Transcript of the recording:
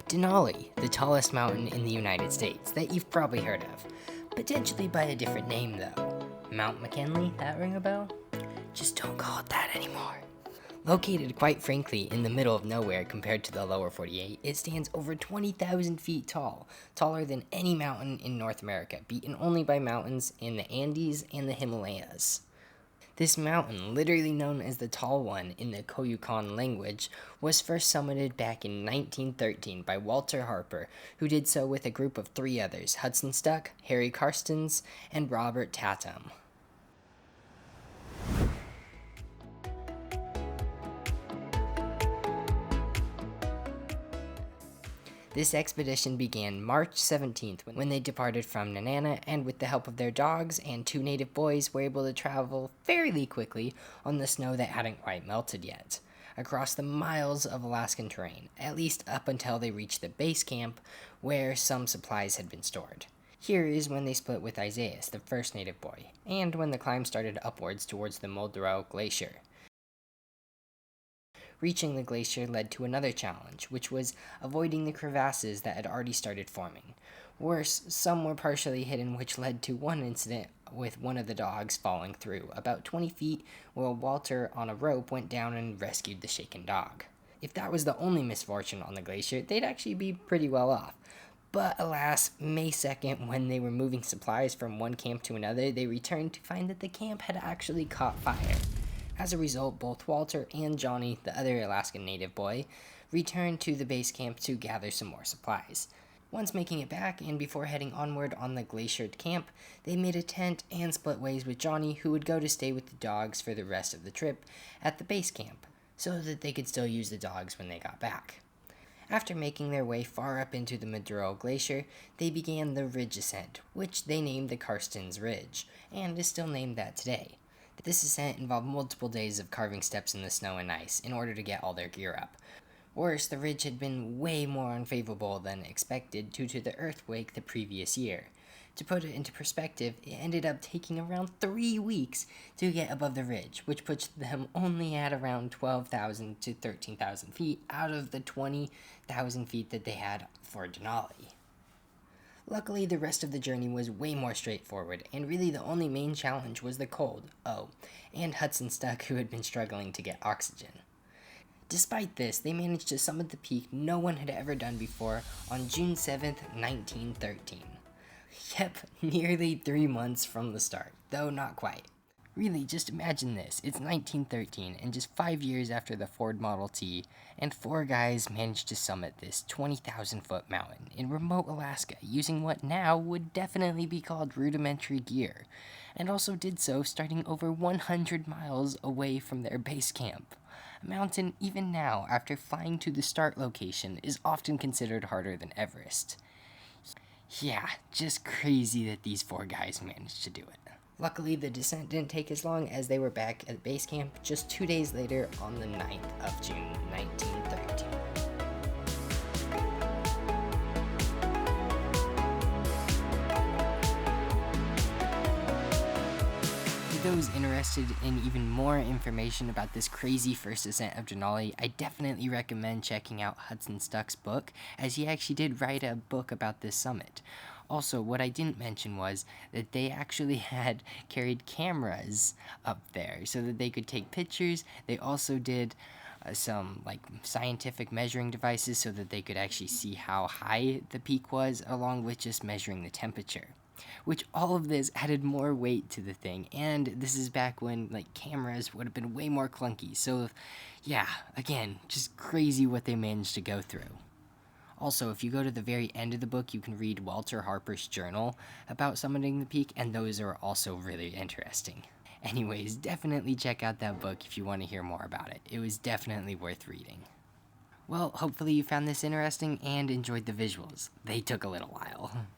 Denali, the tallest mountain in the United States that you've probably heard of. Potentially by a different name though. Mount McKinley, that ring a bell? Just don't call it that anymore. Located quite frankly in the middle of nowhere compared to the lower 48, it stands over 20,000 feet tall, taller than any mountain in North America, beaten only by mountains in the Andes and the Himalayas. This mountain, literally known as the Tall One in the Koyukon language, was first summited back in 1913 by Walter Harper, who did so with a group of three others, Hudson Stuck, Harry Karstens, and Robert Tatum. This expedition began March 17th when they departed from Nanana, and with the help of their dogs and two native boys were able to travel fairly quickly on the snow that hadn't quite melted yet, across the miles of Alaskan terrain, at least up until they reached the base camp where some supplies had been stored. Here is when they split with Isaiah, the first native boy, and when the climb started upwards towards the Muldrow Glacier. Reaching the glacier led to another challenge, which was avoiding the crevasses that had already started forming. Worse, some were partially hidden, which led to one incident with one of the dogs falling through about 20 feet while Walter on a rope went down and rescued the shaken dog. If that was the only misfortune on the glacier, they'd actually be pretty well off. But alas, May 2nd, when they were moving supplies from one camp to another, they returned to find that the camp had actually caught fire. As a result, both Walter and Johnny, the other Alaskan Native boy, returned to the base camp to gather some more supplies. Once making it back, and before heading onward on the glaciered camp, they made a tent and split ways with Johnny, who would go to stay with the dogs for the rest of the trip at the base camp, so that they could still use the dogs when they got back. After making their way far up into the Muldrow Glacier, they began the Ridge Ascent, which they named the Karstens Ridge, and is still named that today. This ascent involved multiple days of carving steps in the snow and ice in order to get all their gear up. Worse, the ridge had been way more unfavorable than expected due to the earthquake the previous year. To put it into perspective, it ended up taking around 3 weeks to get above the ridge, which puts them only at around 12,000 to 13,000 feet out of the 20,000 feet that they had for Denali. Luckily, the rest of the journey was way more straightforward, and really the only main challenge was the cold, and Hudson Stuck, who had been struggling to get oxygen. Despite this, they managed to summit the peak no one had ever done before on June 7th, 1913. Yep, nearly 3 months from the start, though not quite. Really, just imagine this. It's 1913, and just 5 years after the Ford Model T, and 4 guys managed to summit this 20,000-foot mountain in remote Alaska using what now would definitely be called rudimentary gear, and also did so starting over 100 miles away from their base camp. A mountain, even now, after flying to the start location, is often considered harder than Everest. Yeah, just crazy that these 4 guys managed to do it. Luckily, the descent didn't take as long, as they were back at base camp just 2 days later on the 9th of June, 1913. For those interested in even more information about this crazy first ascent of Denali, I definitely recommend checking out Hudson Stuck's book, as he actually did write a book about this summit. Also, what I didn't mention was that they actually had carried cameras up there so that they could take pictures. They also did some scientific measuring devices so that they could actually see how high the peak was, along with just measuring the temperature. Which all of this added more weight to the thing, and this is back when cameras would have been way more clunky. So yeah, again, just crazy what they managed to go through. Also, if you go to the very end of the book, you can read Walter Harper's journal about summiting the peak, and those are also really interesting. Anyways, definitely check out that book if you want to hear more about it. It was definitely worth reading. Well, hopefully you found this interesting and enjoyed the visuals. They took a little while.